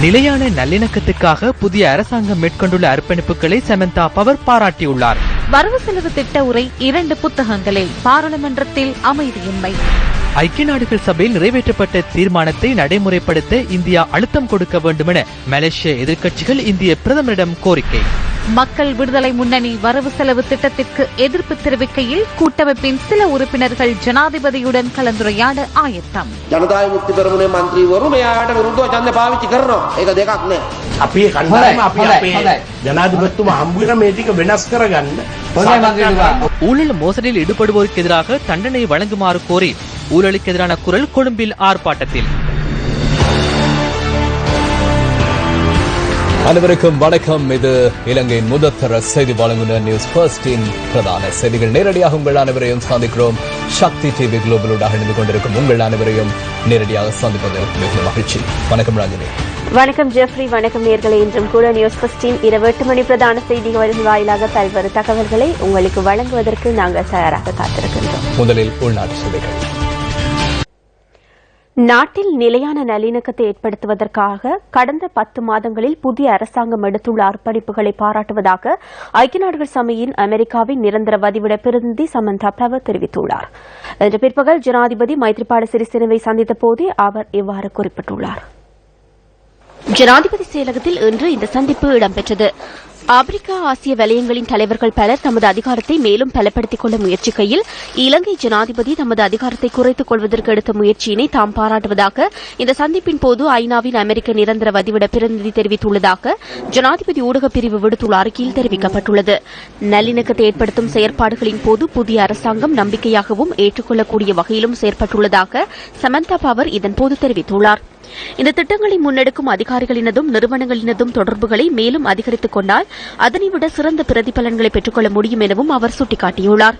நிலையான நல்லிணக்கத்துக்காக புதிய அரசாங்கம் மேற்கொண்டுள்ள அர்ப்பணிப்புகளை சமந்தா பவர் பாராட்டியுள்ளார். வரவு செலவு திட்ட உரை 2 புத்தகங்களில் பாராளுமன்றத்தில் அமைதியின்மை. ஐக்கிய நாடுகள் சபையில் நிறைவேற்றப்பட்ட தீர்மானத்தை நடைமுறைப்படுத்த இந்தியா அழுத்தம் கொடுக்க வேண்டும் என மலேசிய எதிர்க்கட்சிகள் இந்திய பிரதமரிடம் கோரிக்கை. மக்கள் விடுதலை முன்னணி வரவு செலவு திட்டத்திற்கு எதிர்ப்பு தெரிவிக்கையில் கூட்டமைப்பின் சில உறுப்பினர்கள் ஜனாதிபதியுடன் கலந்துரையாட ஆயத்தம். ජනතා විමුක්ති පෙරමුණේ මන්ත්‍රීවරු මෙයාට විරුද්ධව ඡන්ද පාවිච්චි කරනවා. ඒක දෙකක් නෑ. අපි කණ්ඩායම අපි අපේ ජනාධිපතිතුමා හම්බ වෙන මේ ටික වෙනස් කරගන්න. ஊழல் மோசடியில் ஈடுபடுவோருக்கு எதிராக தண்டனை வழங்குமாறு கோரி ஊழலுக்கு எதிரான குரல் கொழும்பில் ஆர்ப்பாட்டத்தில். அனைவருக்கும் வணக்கம். இது இலங்கையின் முதற்தர செய்தி வழங்குனர் நியூஸ் ஃபர்ஸ்டின் பிரதான செய்திகள். நேரடியாக உங்கள் அனைவரையும் சந்திக்கிறோம். சக்தி டிவி குளோபலோடாக இணைந்து கொண்டிருக்கும் உங்கள் அனைவரையும் நேரடியாக சந்திப்பது மிகவும் மகிழ்ச்சி. வணக்கம் ராஜினி. வணக்கம் ஜெஃப்ரி. வணக்கம் நேயர்களே. இன்றும் கூட நியூஸ் ஃபர்ஸ்டின் இரவு 8 மணி பிரதான செய்திகள் வாயிலாக பல்வேறு தகவல்களை உங்களுக்கு வழங்குவதற்கு நாங்கள் தயாராக காத்திருக்கின்றோம். முதலில் உள்நாட்டு செய்திகள். நாட்டில் நிலையான நல்லிணக்கத்தை ஏற்படுத்துவதற்காக கடந்த 10 மாதங்களில் புதிய அரசாங்கம் எடுத்துள்ள அர்ப்பணிப்புகளை பாராட்டுவதாக ஐக்கிய நாடுகள் சபையின் அமெரிக்காவின் நிரந்தர வதிவிட பிரதிநிதி சமந்தா பவர் தெரிவித்துள்ளார். இன்று பிற்பகல் ஜனாதிபதி மைத்ரிபால சிறிசேனவை சந்தித்த போதே அவர் இவ்வாறு குறிப்பிட்டுள்ளார். ஜனாதிபதி செயலகத்தில் இன்று இந்த சந்திப்பு இடம்பெற்றது. ஆப்பிரிக்கா ஆசிய வலயங்களின் தலைவர்கள் பலர் தமது அதிகாரத்தை மேலும் பலப்படுத்திக் கொள்ள முயற்சிக்கையில் இலங்கை ஜனாதிபதி தமது அதிகாரத்தை குறைத்துக் கொள்வதற்கு எடுத்த முயற்சியினை தாம் பாராட்டுவதாக இந்த சந்திப்பின் போது ஐநாவின் அமெரிக்க நிரந்தர வதிவிட பிரதிநிதி தெரிவித்துள்ளதாக ஜனாதிபதி ஊடகப் பிரிவு விடுத்துள்ள அறிக்கையில் தெரிவிக்கப்பட்டுள்ளது. நல்லிணக்கத்தை ஏற்படுத்தும் செயற்பாடுகளின் போது புதிய அரசாங்கம் நம்பிக்கையாகவும் ஏற்றுக்கொள்ளக்கூடிய வகையிலும் செயற்பட்டுள்ளதாக சமந்தா பவர் இதன்போது தெரிவித்துள்ளார். இந்த திட்டங்களை முன்னெடுக்கும் அதிகாரிகளினதும் நிறுவனங்களினதும் தொடர்புகளை மேலும் அதிகரித்துக் கொண்டால் அதனைவிட சிறந்த பிரதிபலன்களை பெற்றுக்கொள்ள முடியும் எனவும் அவர் சுட்டிக்காட்டியுள்ளார்.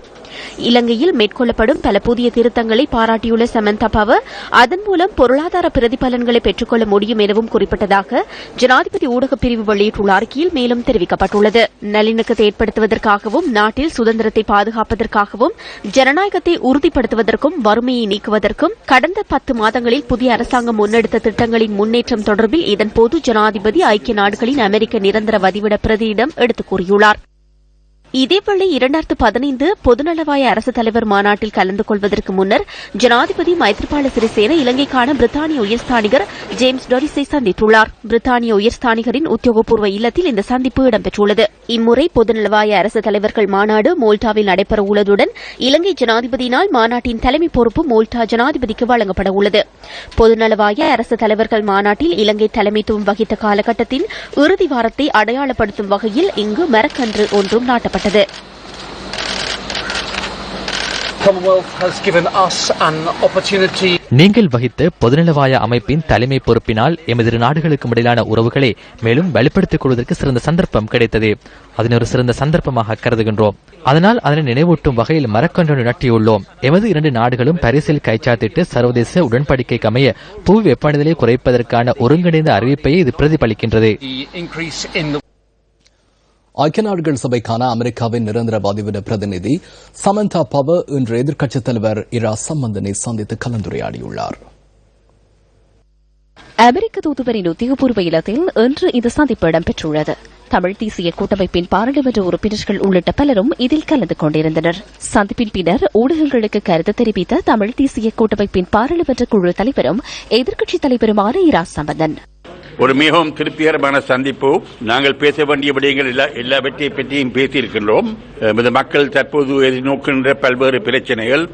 இலங்கையில் மேற்கொள்ளப்படும் பல புதிய திருத்தங்களை பாராட்டியுள்ள சமந்தா பவர் அதன் மூலம் பொருளாதார பிரதிபலன்களை பெற்றுக்கொள்ள முடியும் எனவும் குறிப்பிட்டதாக ஜனாதிபதி ஊடகப் பிரிவு வெளியிட்டுள்ள அறிக்கையில் மேலும் தெரிவிக்கப்பட்டுள்ளது. நல்லிணக்கத்தை ஏற்படுத்துவதற்காகவும் நாட்டில் சுதந்திரத்தை பாதுகாப்பதற்காகவும் ஜனநாயகத்தை உறுதிப்படுத்துவதற்கும் வறுமையை நீக்குவதற்கும் கடந்த 10 மாதங்களில் புதிய அரசாங்கம் முன்னெடுத்த திட்டங்களின் முன்னேற்றம் தொடர்பில் இதன்போது ஜனாதிபதி ஐக்கிய நாடுகளின் அமெரிக்க நிரந்தர வதிவிட பிரதியிடம் எடுத்துக் கூறியுள்ளார். இதேவேளை 2015 பொதுநலவாய அரசு தலைவர் மாநாட்டில் கலந்து கொள்வதற்கு முன்னர் ஜனாதிபதி மைத்ரிபால சிறிசேன இலங்கைக்கான பிரித்தானிய உயர்ஸ்தானிகர் ஜேம்ஸ் டொரிஸை சந்தித்துள்ளார். பிரித்தானிய உயர்ஸ்தானிகரின் உத்தியோகபூர்வ இல்லத்தில் இந்த சந்திப்பு இடம்பெற்றுள்ளது. இம்முறை பொதுநலவாய அரசு தலைவர்கள் மாநாடு மோல்டாவில் நடைபெறவுள்ளதுடன் இலங்கை ஜனாதிபதியினால் மாநாட்டின் தலைமை பொறுப்பு மோல்டா ஜனாதிபதிக்கு வழங்கப்பட உள்ளது. பொதுநலவாய அரசு தலைவர்கள் மாநாட்டில் இலங்கை தலைமைத்துவம் வகித்த காலகட்டத்தின் இறுதி வாரத்தை அடையாளப்படுத்தும் வகையில் இங்கு மரக்கன்று ஒன்றும் நாட்டப்பட்டது. நீங்கள் வகித்த பொதுநலவாய அமைப்பின் தலைமை பொறுப்பினால் எமது நாடுகளுக்கும் இடையிலான உறவுகளை மேலும் வலுப்படுத்திக் கொள்வதற்கு சிறந்த சந்தர்ப்பம் கிடைத்தது. அதனை ஒரு சிறந்த சந்தர்ப்பமாக கருதுகின்றோம். அதனால் அதனை நினைவூட்டும் வகையில் மரக்கன்று நட்டியுள்ளோம். எமது 2 நாடுகளும் பரிசில் கைச்சாத்திட்டு சர்வதேச உடன்படிக்கைக்கு அமைய புவி வெப்பநிலையை குறைப்பதற்கான ஒருங்கிணைந்த அறிவிப்பை இது பிரதிபலிக்கின்றது. ஐக்கிய நாடுகள் சபைக்கான அமெரிக்காவின் நிரந்தர வதிவிட பிரதிநிதி சமந்தா பவர் இன்று எதிர்க்கட்சித் தலைவர் இரா சம்பந்தனை சந்தித்து கலந்துரையாடியுள்ளார். அமெரிக்க தூதுவரின் உத்தியோகபூர்வ இல்லத்தில் இன்று இந்த சந்திப்பு இடம்பெற்றுள்ளது. தமிழ் தேசிய கூட்டமைப்பின் பாராளுமன்ற உறுப்பினர்கள் உள்ளிட்ட பலரும் இதில் கலந்து கொண்டிருந்தனர். சந்திப்பின் பின்னர் ஊடகங்களுக்கு கருத்து தெரிவித்த தமிழ் தேசிய கூட்டமைப்பின் பாராளுமன்ற குழு தலைவரும் எதிர்க்கட்சித் தலைவருமான இரா சம்பந்தன், ஒரு மிகவும் திருப்திகரமான சந்திப்பு. நாங்கள் பேச வேண்டிய விடயங்கள் எல்லாவற்றை பற்றியும் பேசியிருக்கின்றோம். மக்கள் தற்போது எதிர்நோக்கின்ற பல்வேறு பிரச்சனைகள்,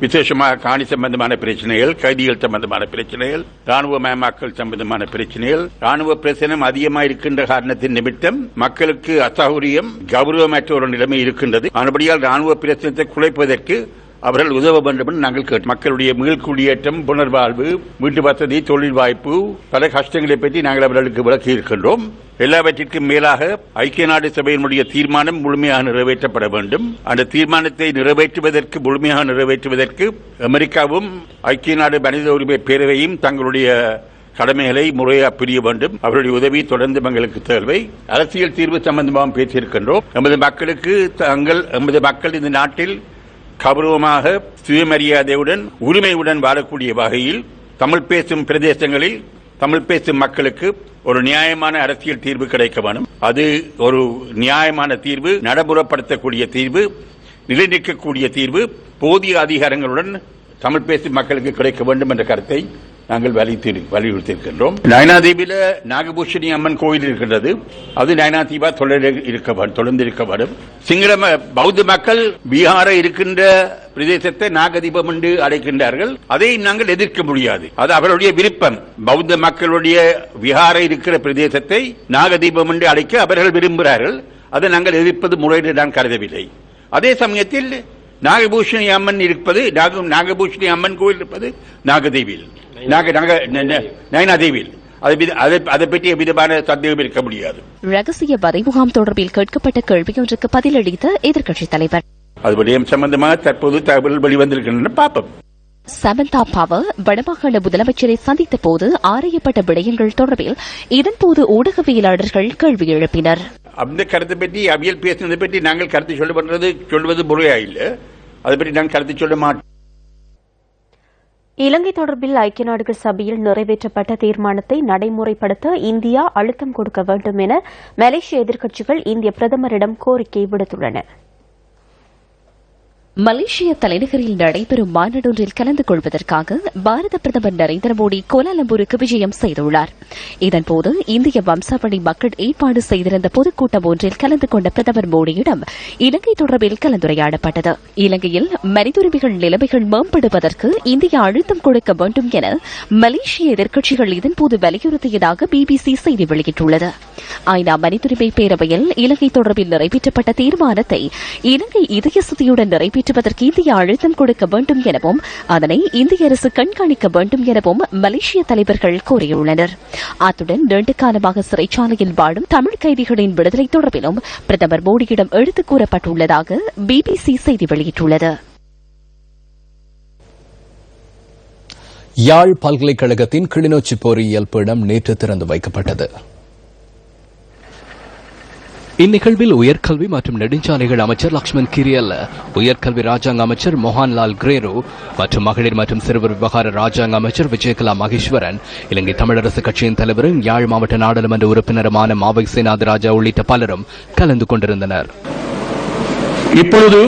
விசேஷமாக காணி சம்பந்தமான பிரச்சனைகள், கைதிகள் சம்பந்தமான பிரச்சனைகள், ராணுவமயமாக்கல் சம்பந்தமான பிரச்சனைகள், ராணுவ பிரச்சனை அதிகமாக இருக்கின்ற காரணத்தின் நிமித்தம் மக்களுக்கு அசௌகரியம், கௌரவமற்ற ஒரு நிலைமை இருக்கின்றது. ஆனபடியால் ராணுவ பிரச்சனத்தை குறைப்பதற்கு அவர்கள் உதவ வேண்டும் என்று நாங்கள் கேட்டோம். மக்களுடைய மீள்குடியேற்றம், புனர்வாழ்வு, வீட்டு வசதி, தொழில் வாய்ப்பு, பல கஷ்டங்களை பற்றி நாங்கள் அவர்களுக்கு விளக்கி இருக்கின்றோம். எல்லாவற்றிற்கும் மேலாக ஐக்கிய நாடு சபையினுடைய தீர்மானம் முழுமையாக நிறைவேற்றப்பட வேண்டும். அந்த தீர்மானத்தை முழுமையாக நிறைவேற்றுவதற்கு அமெரிக்காவும் ஐக்கிய நாடு மனித உரிமை பேரவையும் தங்களுடைய கடமைகளை முறையாக புரிய வேண்டும். அவருடைய உதவி தொடர்ந்து எங்களுக்கு தேவை. அரசியல் தீர்வு சம்பந்தமாக பேசியிருக்கின்றோம். எமது மக்கள் இந்த நாட்டில் கௌரவமாக சுயமரியாதையுடன் உரிமையுடன் வாழக்கூடிய வகையில் தமிழ் பேசும் பிரதேசங்களில் தமிழ் பேசும் மக்களுக்கு ஒரு நியாயமான அரசியல் தீர்வு கிடைக்க வேண்டும். அது ஒரு நியாயமான தீர்வு, நடைமுறைப்படுத்தக்கூடிய தீர்வு, நிலைநிற்கக்கூடிய தீர்வு, போதிய அதிகாரங்களுடன் தமிழ் பேசும் மக்களுக்கு கிடைக்க வேண்டும் என்ற கருத்தை நாங்கள் வலியுறுத்தியிருக்கின்றோம். நயனாதீபில நாகபூஷணி அம்மன் கோயில் இருக்கின்றது. அது நயனாதீபா தொடர்ந்து இருக்க வேண்டும். சிங்கள பௌத்த மக்கள் பீகார இருக்கின்ற பிரதேசத்தை நாகதீபம் என்று அழைக்கின்றார்கள். அதை நாங்கள் எதிர்க்க முடியாது. அது அவருடைய விருப்பம். பௌத்த மக்களுடைய விஹார இருக்கிற பிரதேசத்தை நாகதீபம் என்று அழைக்க அவர்கள் விரும்புகிறார்கள். அதை நாங்கள் எதிர்ப்பது முறையை நான் கருதவில்லை. அதே சமயத்தில் நாகபூஷணி அம்மன் இருப்பது நாகபூஷணி அம்மன் கோயில் இருப்பது நாகதீவில் நயனாதீவில். அதை பற்றி எவ்விதமான சந்தேகம் இருக்க முடியாது. ரகசிய வதை முகாம் தொடர்பில் கேட்கப்பட்ட கேள்வியொன்றுக்கு பதிலளித்த எதிர்க்கட்சித் தலைவர் அது விடயம் சம்பந்தமாக தற்போது தகவல் வெளிவந்திருக்கின்றன. பார்ப்போம். சமந்தா பவர் வடமாகாண முதலமைச்சரை சந்தித்த போது ஆராயப்பட்ட விடயங்கள் தொடர்பில் இதன்போது ஊடகவியலாளர்கள் கேள்வி எழுப்பினர். அந்த கருத்தை பற்றி அவியல் பேசினதை பற்றி நாங்கள் கருத்து சொல்வது முறையா இல்லை. அதை பற்றி நாங்கள் கருத்து சொல்ல மாட்டோம். இலங்கை தொடர்பில் ஐக்கிய நாடுகள் சபையில் நிறைவேற்றப்பட்ட தீர்மானத்தை நடைமுறைப்படுத்த இந்தியா அழுத்தம் கொடுக்க வேண்டும் என மலேசிய எதிர்க்கட்சிகள் இந்திய பிரதமரிடம் கோரிக்கை விடுத்துள்ளன. மலேசிய தலைநகரில் நடைபெறும் மாநாடொன்றில் கலந்து கொள்வதற்காக பாரத பிரதமர் நரேந்திர மோடி கோலாலம்பூருக்கு விஜயம் செய்துள்ளார். இதன்போது இந்திய வம்சாவளி மக்கள் ஏற்பாடு செய்திருந்த பொதுக்கூட்டம் ஒன்றில் கலந்து கொண்ட பிரதமர் மோடியிடம் இலங்கை தொடர்பில் கலந்துரையாடப்பட்டது. இலங்கையில் மனித உரிமைகள் நிலைமைகள் மேம்படுவதற்கு இந்தியா அழுத்தம் கொடுக்க வேண்டும் என மலேசிய எதிர்க்கட்சிகள் இதன்போது வலியுறுத்தியதாக பிபிசி செய்தி வெளியிட்டுள்ளது. ஐநா மனிதுரிமை பேரவையில் இலங்கை தொடர்பில் நிறைவேற்றப்பட்ட தீர்மானத்தை இலங்கை இதயசுத்தியுடன் நிறைவேற்றுவதற்கு இந்தியா அழுத்தம் கொடுக்க வேண்டும் எனவும் அதனை இந்திய அரசு கண்காணிக்க வேண்டும் எனவும் மலேசிய தலைவர்கள் கோரியுள்ளனர். அத்துடன் நீண்ட காலமாக சிறைச்சாலையில் வாழும் தமிழ் கைதிகளின் விடுதலை தொடர்பிலும் பிரதமர் மோடியிடம் எடுத்துக் கூறப்பட்டுள்ளதாக பிபிசி செய்தி வெளியிட்டுள்ளது. யாழ் பல்கலைக்கழகத்தின் கிளிநொச்சி பொறியியல் பீடம் நேற்று திறந்து வைக்கப்பட்டது. இந்நிகழ்வில் உயர்கல்வி மற்றும் நெடுஞ்சாலைகள் அமைச்சர் லக்ஷ்மண் கிரியல்ல, உயர்கல்வி ராஜாங்க அமைச்சர் மோகன்லால் கிரேரு மற்றும் மகளிர் மற்றும் சிறுவர் விவகார ராஜாங்க அமைச்சர் விஜயகலா மகேஸ்வரன், இலங்கை தமிழரசு கட்சியின் தலைவரும் யாழ் மாவட்ட நாடாளுமன்ற உறுப்பினருமான மாவை சேனாதிராஜா உள்ளிட்ட பலரும் கலந்து கொண்டிருந்தனர். இப்பொழுது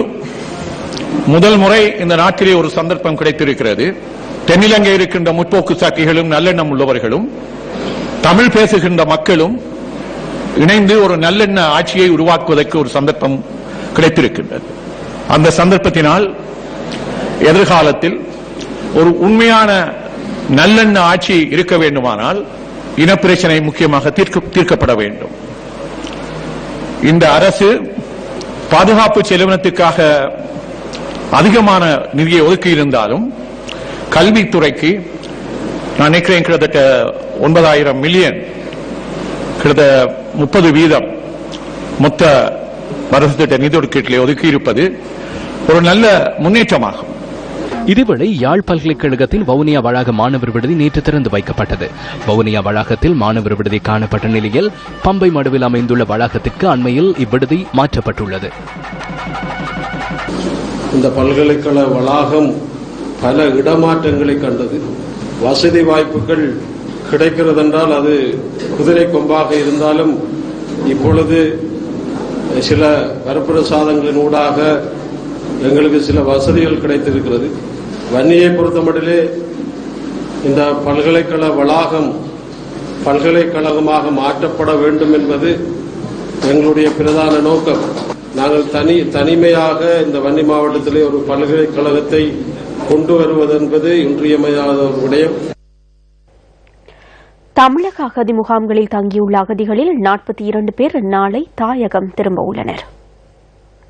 முதல் முறை இந்த நாட்டிலே ஒரு சந்தர்ப்பம் கிடைத்திருக்கிறது. தென்னிலங்கை இருக்கின்ற முற்போக்கு சக்திகளும் நல்லெண்ணம் உள்ளவர்களும் தமிழ் பேசுகின்ற மக்களும் இணைந்து ஒரு நல்லெண்ண ஆட்சியை உருவாக்குவதற்கு ஒரு சந்தர்ப்பம் கிடைத்திருக்கின்றது. அந்த சந்தர்ப்பத்தினால் எதிர்காலத்தில் ஒரு உண்மையான நல்லெண்ண ஆட்சி இருக்க வேண்டுமானால் இனப்பிரச்சனை முக்கியமாக தீர்க்கப்பட வேண்டும். இந்த அரசு பாதுகாப்பு செலவினத்துக்காக அதிகமான நிதியை ஒதுக்கியிருந்தாலும் கல்வித்துறைக்கு நான் நினைக்கிறேன் கிட்டத்தட்ட 9,000 மில்லியன், கிட்டத்தட்ட 30% மொத்த வரவு திட்ட நிதி ஒதுக்கீட்டிலே ஒதுக்கியிருப்பது ஒரு நல்ல முன்னேற்றமாகும். இதேவேளை யாழ் பல்கலைக்கழகத்தில் வவுனியா வளாக மாணவர் விடுதி நேற்று திறந்து வைக்கப்பட்டது. வவுனியா வளாகத்தில் மாணவர் விடுதி காணப்பட்ட நிலையில் பம்பை மடுவில் அமைந்துள்ள வளாகத்திற்கு அண்மையில் இவ்விடுதி மாற்றப்பட்டுள்ளது. இந்த பல்கலைக்கழக வளாகம் பல இடமாற்றங்களை கண்டது. வசதி வாய்ப்புகள் கிடைக்கிறது என்றால் அது குதிரை கொம்பாக இருந்தாலும் இப்பொழுது சில வரப்பிரசாதங்களின் ஊடாக எங்களுக்கு சில வசதிகள் கிடைத்திருக்கிறது. வன்னியை பொறுத்தமட்டிலே இந்த பல்கலைக்கழக வளாகம் பல்கலைக்கழகமாக மாற்றப்பட வேண்டும் என்பது எங்களுடைய பிரதான நோக்கம். நாங்கள் தனிமையாக இந்த வன்னி மாவட்டத்திலே ஒரு பல்கலைக்கழகத்தை கொண்டு வருவது என்பது இன்றியமையாத ஒரு விடயம். தமிழக அகதி முகாம்களில் தங்கியுள்ள அகதிகளில் 42 பேர் நாளை தாயகம் திரும்ப உள்ளனர்.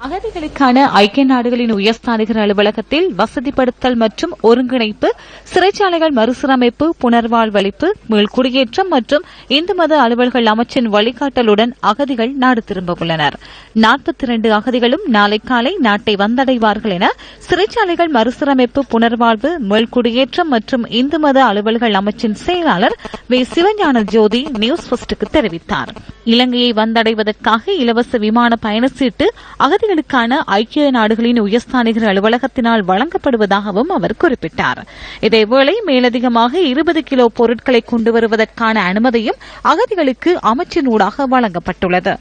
அகதிகளுக்கான ஐக்கிய நாடுகளின் உயர்ஸ்தானிகர் அலுவலகத்தில் வசதிப்படுத்தல் மற்றும் ஒருங்கிணைப்பு, சிறைச்சாலைகள் மறுசீரமைப்பு, புனர்வாழ்வளிப்பு, மீள்குடியேற்றம் மற்றும் இந்து மத அலுவல்கள் அமைச்சின் வழிகாட்டலுடன் அகதிகள் நாடு திரும்ப உள்ளனர். 42 அகதிகளும் நாளை காலை நாட்டை வந்தடைவார்கள் என சிறைச்சாலைகள் மறுசீரமைப்பு, புனர்வாழ்வு, மீள்குடியேற்றம் மற்றும் இந்து மத அலுவல்கள் அமைச்சின் செயலாளர் வே. சிவஞான ஜோதி நியூஸ் ஃபர்ஸ்டுக்கு தெரிவித்தார். இலங்கையை வந்தடைவதற்காக இலவச விமான பயணச்சீட்டு அகதிகளுக்கான ஐக்கிய நாடுகளின் உயர்ஸ்தானிகர் அலுவலகத்தினால் வழங்கப்படுவதாகவும் அவர் குறிப்பிட்டார். இதேவேளை மேலதிகமாக 20 கிலோ பொருட்களை கொண்டு வருவதற்கான அனுமதியும் அகதிகளுக்கு அமைச்சினூடாக வழங்கப்பட்டுள்ளது.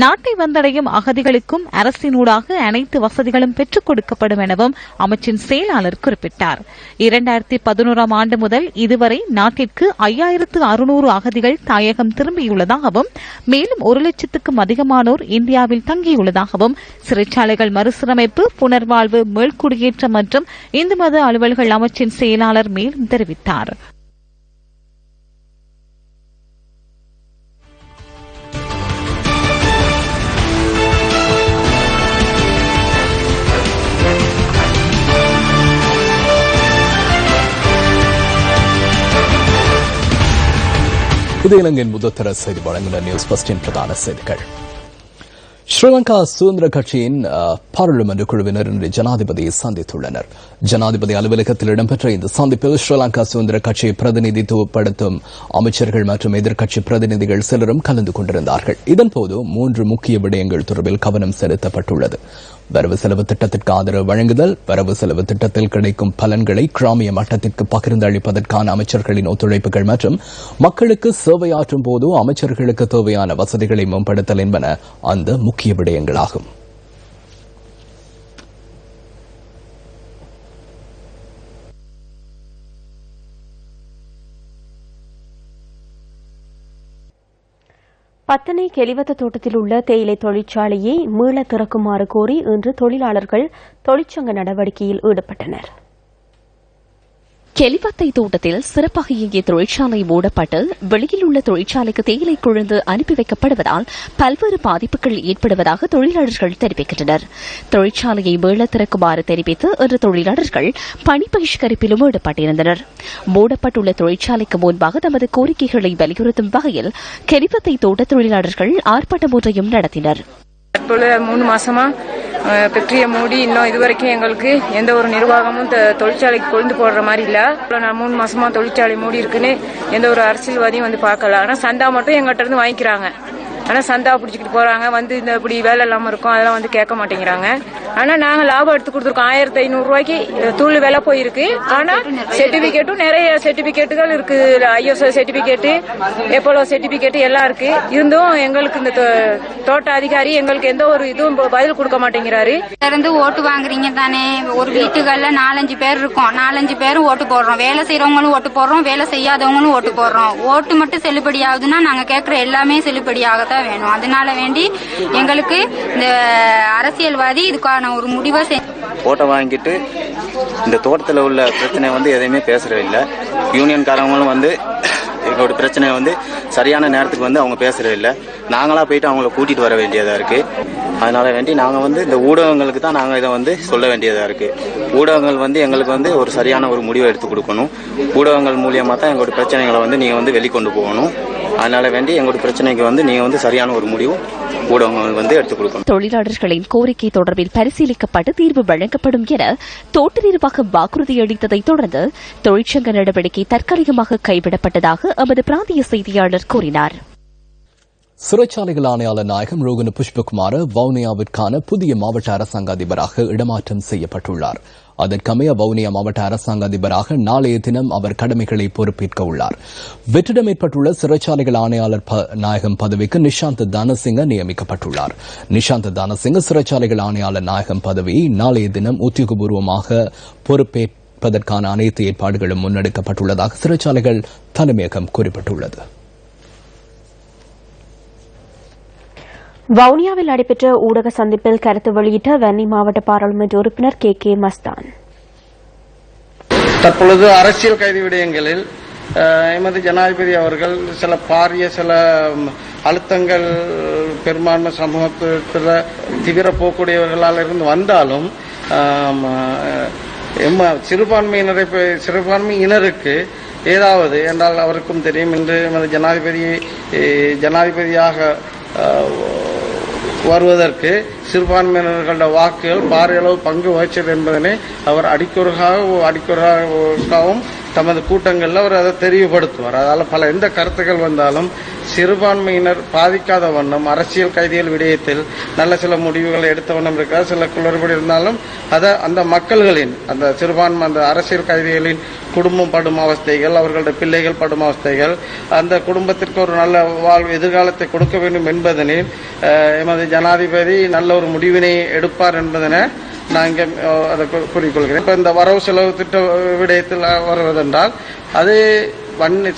நாட்டை வந்தடையும் அகதிகளுக்கும் அரசினூடாக அனைத்து வசதிகளும் பெற்றுக் கொடுக்கப்படும் எனவும் அமைச்சின் செயலாளர் குறிப்பிட்டார். 2011ஆம் ஆண்டு முதல் இதுவரை நாட்டிற்கு 5600 அகதிகள் தாயகம் திரும்பியுள்ளதாகவும் மேலும் 1 லட்சத்துக்கும் அதிகமானோர் இந்தியாவில் தங்கியுள்ளதாகவும் சிறைச்சாலைகள் மறுசீரமைப்பு, புனர்வாழ்வு, மீள்குடியேற்றம் மற்றும் இந்து மத அலுவல்கள் அமைச்சின் செயலாளர் மேலும் தெரிவித்தார். இது இலங்கையின் முதற்தர செய்தி வழங்குகிற நியூஸ் ஃபர்ஸ்டின் பிரதான செய்திகள். ஸ்ரீலங்கா சுதந்திர கட்சியின் பாராளுமன்ற குழுவினர் இன்று ஜனாதிபதியை சந்தித்துள்ளனர். ஜனாதிபதி அலுவலகத்தில் இடம்பெற்ற இந்த சந்திப்பில் ஸ்ரீலங்கா சுதந்திர கட்சியை பிரதிநிதித்துவப்படுத்தும் அமைச்சர்கள் மற்றும் எதிர்க்கட்சி பிரதிநிதிகள் சிலரும் கலந்து கொண்டிருந்தார்கள். இதன்போது 3 முக்கிய விடயங்கள் தொடர்பில் கவனம் செலுத்தப்பட்டுள்ளது. வரவு செலவு திட்டத்திற்கு ஆதரவு வழங்குதல், வரவு செலவு திட்டத்தில் கிடைக்கும் பலன்களை கிராமிய மட்டத்திற்கு பகிர்ந்து அளிப்பதற்கான அமைச்சர்களின் ஒத்துழைப்புகள் மற்றும் மக்களுக்கு சேவையாற்றும் போது அமைச்சர்களுக்கு தேவையான வசதிகளை மேம்படுத்தல் என்பன அந்த முக்கிய விடயங்களாகும். பத்தனை கெலிவத்த தோட்டத்தில் உள்ள தேயிலை தொழிற்சாலையை மீள திறக்குமாறு கோரி இன்று தொழிலாளர்கள் தொழிற்சங்க நடவடிக்கையில் ஈடுபட்டனர். கெலிவத்தை தோட்டத்தில் சிறப்பாக இயங்கிய தொழிற்சாலை மூடப்பட்டு வெளியில் உள்ள தொழிற்சாலைக்கு தேயிலை கொழுந்து அனுப்பி வைக்கப்படுவதால் பல்வேறு பாதிப்புகள் ஏற்படுவதாக தொழிலாளர்கள் தெரிவிக்கின்றனர். தொழிற்சாலையை மீள திறக்குமாறு தெரிவித்து இன்று தொழிலாளர்கள் பணி பகிஷ்கரிப்பிலும் ஈடுபட்டிருந்தனர். மூடப்பட்டுள்ள தொழிற்சாலைக்கு முன்பாக தமது கோரிக்கைகளை வலியுறுத்தும் வகையில் கெலிவத்தை தோட்ட தொழிலாளர்கள் ஆர்ப்பாட்டம் ஒன்றையும் நடத்தினர். தற்போது 3 மாசமா ஃபேக்டரியை மூடி இன்னும் இதுவரைக்கும் எங்களுக்கு எந்த ஒரு நிர்வாகமும் தொழிற்சாலைக்கு கொழுந்து போடுற மாதிரி இல்ல. 3 மாசமா தொழிற்சாலை மூடி இருக்குன்னு எந்த ஒரு அரசியல்வாதியும் வந்து பார்க்கல. ஆனா சந்தா மட்டும் எங்கிட்ட இருந்து வாங்கிக்கிறாங்க. ஆனா சந்தா பிடிச்சிக்கிட்டு போறாங்க. வந்து இந்த இப்படி வேலை இல்லாம இருக்கும் அதெல்லாம் வந்து கேட்க மாட்டேங்கிறாங்க. ஆனா நாங்க லாபம் எடுத்து கொடுத்துருக்கோம். 1500 ரூபாய்க்கு தூள் விலை போயிருக்கு. ஆனா சர்டிபிகேட்டும் நிறைய சர்டிபிகேட்டுகள் இருக்கு. ISO சர்டிபிகேட், எப்போலோ சர்டிபிகேட் எல்லாம் இருக்கு. இருந்தும் எங்களுக்கு இந்த தோட்ட அதிகாரி எங்களுக்கு எந்த ஒரு இதுவும் பதில் கொடுக்க மாட்டேங்கிறாரு. இருந்து ஓட்டு வாங்குறீங்க தானே, ஒரு வீட்டுகள்ல 4-5 பேர் இருக்கோம். 4-5 பேரும் ஓட்டு போடுறோம். வேலை செய்யறவங்களும் ஓட்டு போடுறோம், வேலை செய்யாதவங்களும் ஓட்டு போடுறோம். ஓட்டு மட்டும் செல்லுபடி ஆகுதுன்னா நாங்க கேட்கிற எல்லாமே செல்லுபடி ஆகத்தான் வேணும். அதனால வேண்டி எங்களுக்கு இந்த அரசியல்வாதி இதுக்கான ஒரு முடிவை ஓட்டை வாங்கிட்டு இந்த தோட்டத்தில் உள்ள பிரச்சனை வந்து எதையுமே பேசுறது இல்லை. யூனியன்காரங்களும் வந்து எங்களோட பிரச்சனை வந்து சரியான நேரத்துக்கு வந்து அவங்க பேசுறது இல்லை. நாங்களா போயிட்டு அவங்கள கூட்டிட்டு வர வேண்டியதா இருக்கு. அதனால வேண்டி நாங்க வந்து இந்த ஊடகங்களுக்கு தான் நாங்க இதை வந்து சொல்ல வேண்டியதா இருக்கு. ஊடகங்கள் வந்து எங்களுக்கு வந்து ஒரு சரியான ஒரு முடிவை எடுத்து கொடுக்கணும். ஊடகங்கள் மூலியமா தான் எங்களோட பிரச்சனைகளை வந்து நீங்க வந்து வெளிக்கொண்டு போகணும். அதனால வேண்டி எங்களோட பிரச்சனைக்கு வந்து நீங்க வந்து சரியான ஒரு முடிவு ஊடகங்கள் வந்து எடுத்துக் கொடுக்கணும். தொழிலாளர்களின் கோரிக்கை தொடர்பில் பரிசீலிக்கப்பட்டு தீர்வு வழங்கப்படும் என தோட்ட நிர்வாகம் வாக்குறுதி அளித்ததை தொடர்ந்து தொழிற்சங்க நடவடிக்கை தற்காலிகமாக கைவிடப்பட்டதாக எமது பிராந்திய செய்தியாளர் கூறினார். சிறைச்சாலைகள் ஆணையாளர் நாயகம் ரோகன புஷ்பகுமார் வவுனியாவிற்கான புதிய மாவட்ட அரசாங்க அதிபராக இடமாற்றம் செய்யப்பட்டுள்ளார். அதற்கமைய வவுனியா மாவட்ட அரசாங்க அதிபராக நாளைய தினம் அவர் கடமைகளை பொறுப்பேற்க உள்ளார். வெற்றிடம் ஏற்பட்டுள்ள சிறைச்சாலைகள் ஆணையாளர் நாயகம் பதவிக்கு நிஷாந்த் தானசிங்க நியமிக்கப்பட்டுள்ளார். நிஷாந்த் தானசிங்க சிறைச்சாலைகள் ஆணையாளர் நாயகம் பதவியை நாளைய தினம் உத்தியோகபூர்வமாக பொறுப்பேற்பதற்கான அனைத்து ஏற்பாடுகளும் முன்னெடுக்கப்பட்டுள்ளதாக சிறைச்சாலைகள் தலைமையகம் குறிப்பிட்டுள்ளது. வவுனியாவில் நடைபெற்ற ஊடக சந்திப்பில் கருத்து வெளியிட்ட வன்னி மாவட்ட பாராளுமன்ற உறுப்பினர் கே மஸ்தான், தற்பொழுது அரசியல் கைது விடயங்களில் எமது ஜனாதிபதி அவர்கள் சில பாரிய அழுத்தங்கள் பெரும்பான்மை சமூகத்தில் தீவிர போக்குடையவர்களால் இருந்து வந்தாலும் சிறுபான்மையினருக்கு ஏதாவது என்றால் அவருக்கும் தெரியும் என்று ஜனாதிபதியாக வருவதற்கு சிறுபான்மையினர்களோட வாக்குகள் பாரியளவு பங்கு வகிச்சது என்பதனை அவர் அடிக்கொருக்காகவும் தமது கூட்டங்களில் அவர் அதை தெளிவுபடுத்துவார். அதனால் பல எந்த கருத்துக்கள் வந்தாலும் சிறுபான்மையினர் பாதிக்காத வண்ணம் அரசியல் கைதிகள் விடயத்தில் நல்ல சில முடிவுகளை எடுத்த வண்ணம் இருக்கிறார். சில குளறுபடி இருந்தாலும் அதை அந்த மக்கள்களின் அந்த அந்த அரசியல் கைதிகளின் குடும்பம் படும் அவஸ்தைகள், அவர்களுடைய பிள்ளைகள் படும் அவஸ்தைகள், அந்த குடும்பத்திற்கு ஒரு நல்ல எதிர்காலத்தை கொடுக்க வேண்டும் என்பதனில் எமது ஜனாதிபதி நல்ல ஒரு முடிவினை எடுப்பார் என்பதனை நான் இங்கே அதை கூறிக்கொள்கிறேன். இப்போ இந்த வரவு செலவு திட்ட விடயத்தில் வருவதென்றால் அது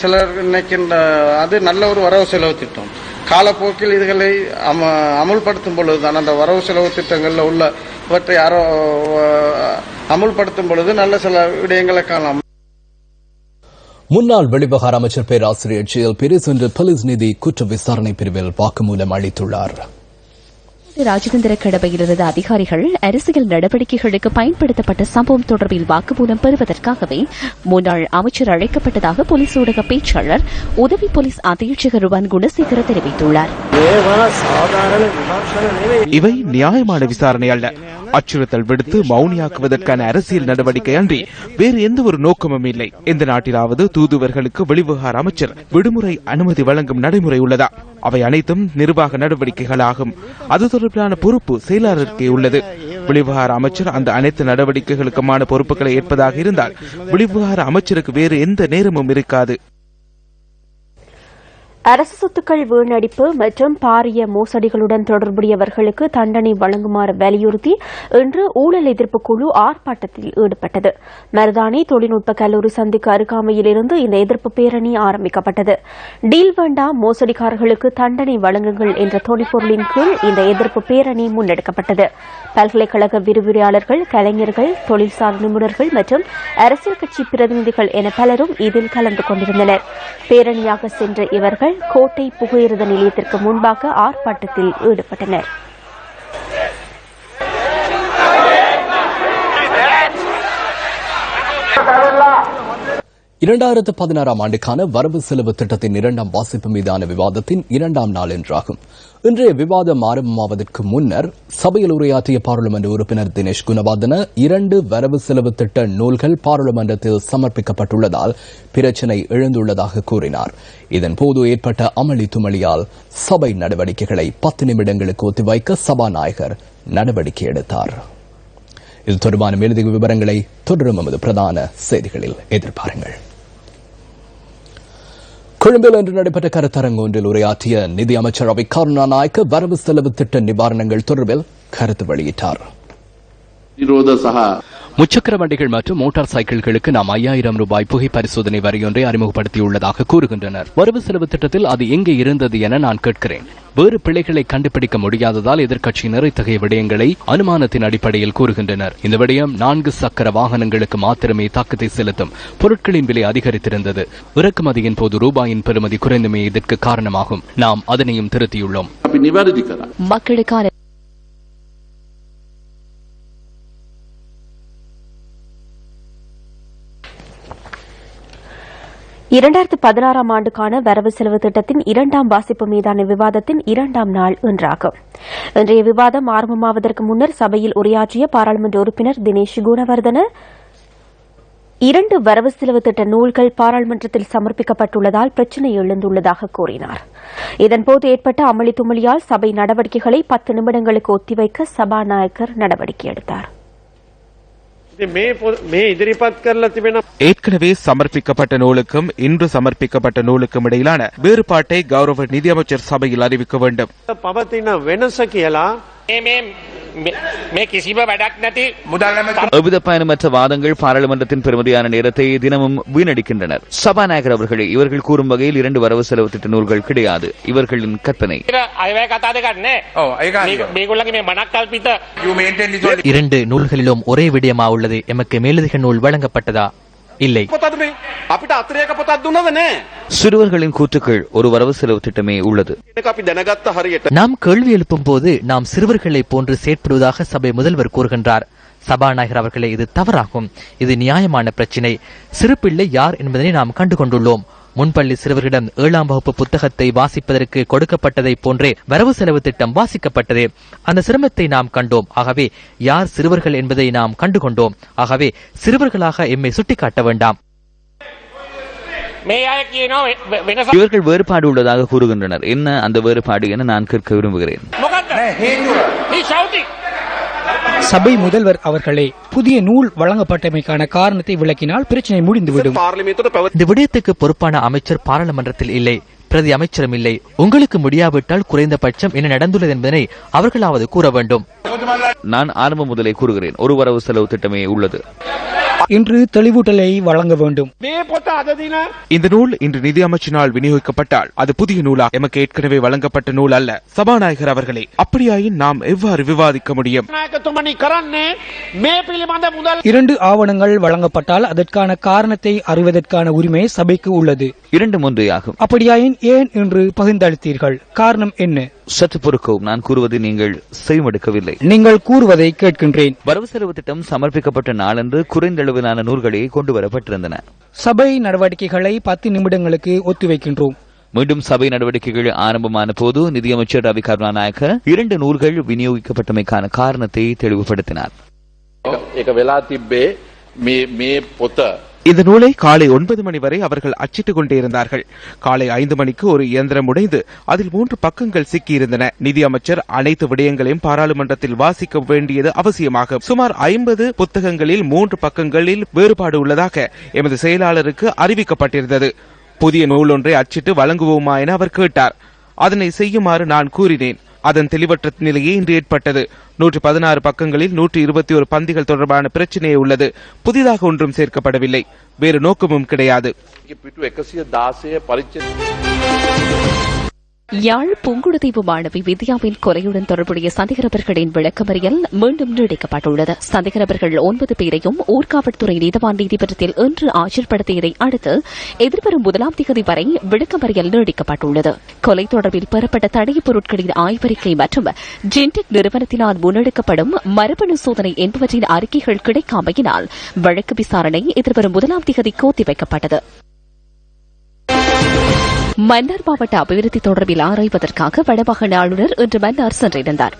சிலர் நினைக்கின்ற அது நல்ல ஒரு வரவு செலவு திட்டம். காலப்போக்கில் இதுகளை அமுல்படுத்தும் பொழுதுதான் அந்த வரவு செலவு திட்டங்களில் உள்ளவற்றை அமுல்படுத்தும் பொழுது நல்ல சில விடயங்களை காணலாம். முன்னாள் வெளிவிவகார அமைச்சர் பேராசிரியர் ஜெயல் பீரிஸ் இன்று போலீஸ் நீதி குற்ற விசாரணை பிரிவில் வாக்குமூலம் அளித்துள்ளார். ராஜதந்திர கடமையிலிருந்த அதிகாரிகள் அரசியல் நடவடிக்கைகளுக்கு பயன்படுத்தப்பட்ட சம்பவம் தொடர்பில் வாக்குமூலம் பெறுவதற்காகவே முன்னாள் அமைச்சர் அழைக்கப்பட்டதாக போலீஸ் ஊடக பேச்சாளர் உதவி போலீஸ் அधीक्षक ருவான் குணசேகர தெரிவித்துள்ளார். இவை நியாயமான விசாரணை அல்ல. அச்சுறுத்தல் விடுத்து மௌனியாக்குவதற்கான அரசியல் நடவடிக்கை அன்றி வேறு எந்த ஒரு நோக்கமும் இல்லை. எந்த நாட்டிலாவது தூதுவர்களுக்கு வெளிவிவகார அமைச்சர் விடுமுறை அனுமதி வழங்கும் நடைமுறை உள்ளதா? அவை அனைத்தும் நிர்வாக நடவடிக்கைகளாகும். அது தொடர்பிலான பொறுப்பு செயலாளருக்கே உள்ளது. வெளிவிவகார அமைச்சர் அந்த அனைத்து நடவடிக்கைகளுக்குமான பொறுப்புகளை ஏற்பதாக இருந்தால் வெளிவிவகார அமைச்சருக்கு வேறு எந்த நேரமும் இருக்காது. அரசு சொத்துக்கள் வீணடிப்பு மற்றும் பாரிய மோசடிகளுடன் தொடர்புடையவர்களுக்கு தண்டனை வழங்குமாறு வலியுறுத்தி இன்று ஊழல் எதிர்ப்பு குழு ஆர்ப்பாட்டத்தில் ஈடுபட்டது. மருதானி தொழில்நுட்ப கல்லூரி சந்திக்கு அருகாமையில் இருந்து இந்த எதிர்ப்பு பேரணி ஆரம்பிக்கப்பட்டது. டீல் வேண்டாம், மோசடிக்காரர்களுக்கு தண்டனை வழங்குங்கள் என்ற தொனிப்பொருளின் கீழ் இந்த எதிர்ப்பு பேரணி முன்னெடுக்கப்பட்டது. பல்கலைக்கழக விரிவுரையாளர்கள், கலைஞர்கள், தொழில்சார் நிபுணர்கள் மற்றும் அரசியல் கட்சி பிரதிநிதிகள் என பலரும் இதில் கலந்து கொண்டிருந்தனர். பேரணியாக சென்ற இவர்கள் கோட்டை புகையிரத நிலையத்திற்கு முன்பாக ஆர்ப்பாட்டத்தில் ஈடுபட்டனர். இரண்டாயிரத்து 16 ஆண்டுக்கான வரவு செலவு திட்டத்தின் இரண்டாம் வாசிப்பு மீதான விவாதத்தின் இரண்டாம் நாள் என்றாகும். இன்றைய விவாதம் ஆரம்பமாவதற்கு முன்னர் சபையில் உரையாற்றிய பாராளுமன்ற உறுப்பினர் தினேஷ் குணவர்தன 2 வரவு செலவு திட்ட நூல்கள் பாராளுமன்றத்தில் சமர்ப்பிக்கப்பட்டுள்ளதால் பிரச்சினை எழுந்துள்ளதாக கூறினார். இதன்போது ஏற்பட்ட அமளி துமளியால் சபை நடவடிக்கைகளை 10 நிமிடங்களுக்கு ஒத்திவைக்க சபாநாயகர் நடவடிக்கை எடுத்தார். இது தொடர்பான மேலதிக விவரங்களை தொடரும் எமது பிரதான செய்திகளில் எதிர்பாருங்கள். கொழும்பில் இன்று நடைபெற்ற கருத்தரங்கு ஒன்றில் உரையாற்றிய நிதி அமைச்சர் ரவி கருணாநாயக்க வரவு செலவு திட்ட நிவாரணங்கள் தொடர்பில் கருத்து வெளியிட்டார். முச்சக்கர வண்டிகள் மற்றும் மோட்டார் சைக்கிள்களுக்கு நாம் 5000 ரூபாய் புகை பரிசோதனை வரியொன்றை அறிமுகப்படுத்தியுள்ளதாக கூறுகின்றனர். வரவு செலவு திட்டத்தில் அது எங்கே இருந்தது என நான் கேட்கிறேன். வேறு பிழைகளை கண்டுபிடிக்க முடியாததால் எதிர்க்கட்சியினர் இத்தகைய விடயங்களை அனுமானத்தின் அடிப்படையில் கூறுகின்றனர். இந்த விடயம் 4 சக்கர வாகனங்களுக்கு மாத்திரமே தாக்கத்தை செலுத்தும். பொருட்களின் விலை அதிகரித்திருந்தது. இறக்குமதியின் போது ரூபாயின் பெறுமதி குறைந்தமே இதற்கு காரணமாகும். நாம் அதனையும் திருத்தியுள்ளோம். மக்களுக்கான 2016 ஆண்டுக்கான வரவு செலவு திட்டத்தின் 2ஆம் வாசிப்பு மீதான விவாதத்தின் 2ஆம் நாள் இன்றாகும். இன்றைய விவாதம் ஆரம்பமாவதற்கு முன்னர் சபையில் உரையாற்றிய பாராளுமன்ற உறுப்பினர் தினேஷ் குணவர்தன 2 வரவு செலவு திட்ட நூல்கள் பாராளுமன்றத்தில் சமர்ப்பிக்கப்பட்டுள்ளதால் பிரச்சினை எழுந்துள்ளதாக கூறினார். இதன்போது ஏற்பட்ட அமளி துமளியால் சபை நடவடிக்கைகளை 10 நிமிடங்களுக்கு ஒத்திவைக்க சபாநாயகர் நடவடிக்கை எடுத்தார். ஏற்கனவே சமர்ப்பிக்கப்பட்ட நூலுக்கும் இன்று சமர்ப்பிக்கப்பட்ட நூலுக்கும் இடையிலான வேறுபாட்டை கௌரவ நிதியமைச்சர் சபையில் அறிவிக்க வேண்டும். எவ்வித பயணமற்ற வாதங்கள் பாராளுமன்றத்தின் பெருமதியான நேரத்தை தினமும் வீணடிக்கின்றனர். சபாநாயகர் அவர்களே, இவர்கள் கூறும் வகையில் 2 வரவு செலவு திட்ட நூல்கள் கிடையாது. இவர்களின் கற்பனை. 2 நூல்களிலும் ஒரே விடயமா உள்ளது. எமக்கு மேலதிக நூல் வழங்கப்பட்டதா? இல்லை. சிறுவர்களின் கூற்றுக்கள் ஒரு வரவு செலவு திட்டமே உள்ளது. நாம் கேள்வி எழுப்பும் போது நாம் சிறுவர்களை போன்று செயற்படுவதாக சபை முதல்வர் கூறுகின்றார். சபாநாயகர் அவர்களே, இது தவறாகும். இது நியாயமான பிரச்சினை. சிறு பிள்ளை யார் என்பதனை நாம் கண்டுகொண்டுள்ளோம். முன்பள்ளி சிறுவர்களிடம் 7ஆம் வகுப்பு புத்தகத்தை வாசிப்பதற்கு கொடுக்கப்பட்டதை போன்றே வரவு செலவு திட்டம் வாசிக்கப்பட்டது. அந்த சிரமத்தை நாம் கண்டோம். ஆகவே யார் சிறுவர்கள் என்பதை நாம் கண்டுகொண்டோம். ஆகவே சிறுவர்களாக எம்மை சுட்டிக்காட்ட வேண்டாம். இவர்கள் வேறுபாடு உள்ளதாக கூறுகின்றனர். என்ன அந்த வேறுபாடு என நான் கேட்க விரும்புகிறேன். சபை முதல்வர் அவர்களே, புதிய நூல் வழங்கப்பட்டமைக்கான காரணத்தை விளக்கினால் பிரச்சனை முடிந்துவிடும். இந்த விடயத்துக்கு பொறுப்பான அமைச்சர் பாராளுமன்றத்தில் இல்லை, பிரதி அமைச்சரும் இல்லை. உங்களுக்கு முடியாவிட்டால் குறைந்தபட்சம் என்ன நடந்துள்ளது என்பதனை அவர்களாவது கூற வேண்டும். நான் ஆரம்பம் முதலே கூறுகிறேன், ஒரு வரவு செலவு திட்டமே உள்ளது. இன்று தெளிவூட்டலை வழங்க வேண்டும். இந்த நூல் இன்று நிதி அமைச்சினால் விநியோகிக்கப்பட்டால் அது புதிய நூலா? எமக்கு ஏற்கனவே வழங்கப்பட்ட நூல் அல்ல. சபாநாயகர் அவர்களே, அப்படியாயின் நாம் எவ்வாறு விவாதிக்க முடியும்? 2 ஆவணங்கள் வழங்கப்பட்டால் அதற்கான காரணத்தை அறிவதற்கான உரிமை சபைக்கு உள்ளது. 2 முந்தையாகும். அப்படியாயின் ஏன் இன்று பகிர்ந்தளித்தீர்கள்? காரணம் என்ன? சற்று பொறுக்கவும், நான் கூறுவது நீங்கள் செய்வெடுக்கவில்லை. நீங்கள் கூறுவதை கேட்கின்றேன். வரவு செலவு திட்டம் சமர்ப்பிக்கப்பட்ட நாளன்று குறைந்த அளவிலான நூல்களே கொண்டு வரப்பட்டிருந்தன. சபை நடவடிக்கைகளை 10 நிமிடங்களுக்கு ஒத்திவைக்கின்றோம். மீண்டும் சபை நடவடிக்கைகள் ஆரம்பமான போது நிதியமைச்சர் ரவி கருணாநாயக்க 2 நூல்கள் விநியோகிக்கப்பட்டமைக்கான காரணத்தை தெளிவுபடுத்தினார். இந்த நூலை காலை 9 மணி வரை அவர்கள் அச்சிட்டுக் கொண்டே இருந்தார்கள். காலை 5 மணிக்கு ஒரு இயந்திரம் உடைந்து அதில் 3 பக்கங்கள் சிக்கியிருந்தன. நிதி அமைச்சர் அனைத்து விடயங்களையும் பாராளுமன்றத்தில் வாசிக்க வேண்டியது அவசியமாகும். சுமார் 50 புத்தகங்களில் 3 பக்கங்களில் வேறுபாடு உள்ளதாக எமது செயலாளருக்கு அறிவிக்கப்பட்டிருந்தது. புதிய நூல் ஒன்றை அச்சிட்டு வழங்குவோமா என அவர் கேட்டார். அதனை செய்யுமாறு நான் கூறினேன். அதன் தெளிவற்ற நிலையே இன்று ஏற்பட்டது. 116 பக்கங்களில் 121 பந்திகள் தொடர்பான பிரச்சனையே உள்ளது. புதிதாக ஒன்றும் சேர்க்கப்படவில்லை. வேறு நோக்கமும் கிடையாது. யாழ் புங்குடுதீவு மாணவி வித்யாவின் கொலையுடன் தொடர்புடைய சந்தேகநபர்களின் விளக்கமறியல் மீண்டும் நீடிக்கப்பட்டுள்ளது. சந்தேகநபர்கள் 9 பேரையும் ஊர்காவல்துறை நீதவான் நீதிமன்றத்தில் இன்று ஆஜர்படுத்தியதை அடுத்து எதிர்வரும் 1ஆம் தேதி வரை விளக்கமறியல் நீடிக்கப்பட்டுள்ளது. கொலை தொடர்பில் பெறப்பட்ட தடயப் பொருட்களின் ஆய்வறிக்கை மற்றும் ஜென்டெக் நிறுவனத்தினால் முன்னெடுக்கப்படும் மரபணு சோதனை என்பவற்றின் அறிக்கைகள் கிடைக்காமையினால் வழக்கு விசாரணை எதிர்வரும் 1ஆம் தேதிக்கு ஒத்திவைக்கப்பட்டது. மன்னார் மாவட்ட அபிவிருத்தி தொடர்பில் ஆராய்வதற்காக வடமாகாண ஆளுநர் இன்று மன்னார் சென்றிருந்தார்.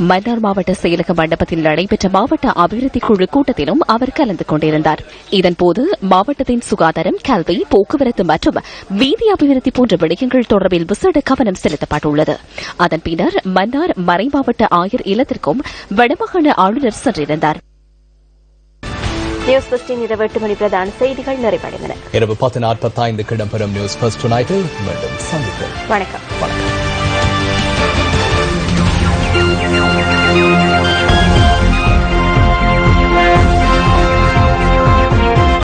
மன்னார் மாவட்ட செயலக மண்டபத்தில் நடைபெற்ற மாவட்ட அபிவிருத்தி குழு கூட்டத்திலும் அவர் கலந்து கொண்டிருந்தார். இதன்போது மாவட்டத்தின் சுகாதாரம், கல்வி, போக்குவரத்து மற்றும் வீதி அபிவிருத்தி போன்ற விடயங்கள் தொடர்பில் விசேட கவனம் செலுத்தப்பட்டுள்ளது. அதன் பின்னர் மன்னார் மறைமாவட்ட ஆயர் இல்லத்திற்கும் வடமாகாண ஆளுநர் சென்றிருந்தார். நியூஸ் ஃபர்ஸ்டின் இரவு 8 மணி பிரதான செய்திகள் நிறைவடைந்தன. இரவு 10:45 இடம்பெறும் நியூஸ் ஃபர்ஸ்ட் நைட்டில் மீண்டும் சந்திப்போம். வணக்கம்.